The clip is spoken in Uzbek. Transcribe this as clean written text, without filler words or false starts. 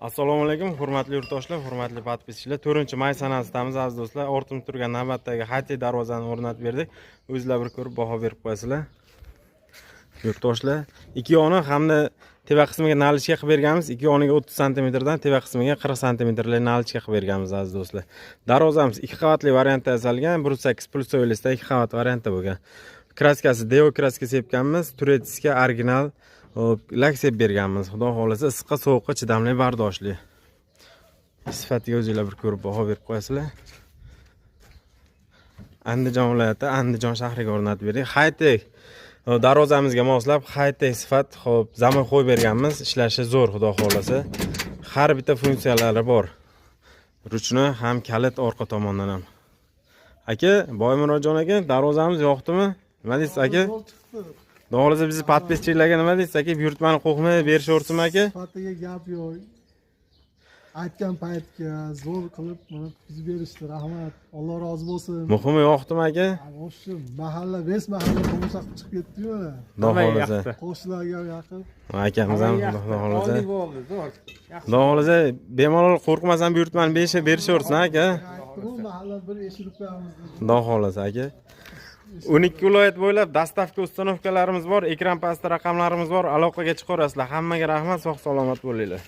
Assalomu alaykum, hurmatli yurtdoshlar, hurmatli podpischilar. 4-may sanasidamiz aziz do'stlar. Ortimda turgan navbatdagi Hatay darvozani o'rnatib berdik. O'zingizlar bir ko'rib baho berib qo'yasizlar. Yurtdoshlar, ikki yoni hamda teva qismiga nalichka qilib berganmiz. Ikki yoniga 30 cm dan teva qismiga 40 cm nalichka qilib berganmiz aziz do'stlar. Darvozamiz 2 qavatli variantda yasalgan, 1.8 plus so'ylisda 2 qavat variantda bo'lgan. Kraskasi Deo kraska sepganmiz, turetiska original lak sep berganmiz. Xudo xolasa issiqqa sovuqqa chidamli, bardoshli. Sifatiga o'zingizlar bir ko'rib baho berib qo'yasizlar. Andijon viloyati, Andijon shahriga o'rnatib berdik. Haytek darvozamizga moslab haytek sifat, xo'p, zamin qo'yib berganmiz. Ishlashi zo'r, xudo xolasa. Har bitta funksiyalari bor. Ruchni ham kalit orqa tomondan ham. Aka, Boymurodjon aka, darvozamiz yoqdimi? Nima deysiz aka? Doğrusu bizi podpischilarga nima deysiz aka? Buyurtmani qo'qmay berishaversin aka? Sifatiga gap yo'q. Aytgan paytga zo'r qilib mana tuzib berishdi. Rahmat. Alloh rozi bo'lsin. Muhimi yoqdimi aka? O'sha mahalla, res mahalla tomosha qilib chiqib ketdi-yu. Xudo xolasa. Qo'shnilarga yaqin. Akamiz ham xudo xolasa. Xudo xolasa bemalol qo'rqmasdan buyurtmani berishaversin aka. Bu mahalla bir eshitib qo'yamiz. Xudo xolasa aka. 12 viloyat bo'ylab dastavka ustanovkalarimiz bor, ekran pastida raqamlarimiz bor, aloqaga chiqaverasizlar. Hammaga rahmat, sog' salomat bo'linglar.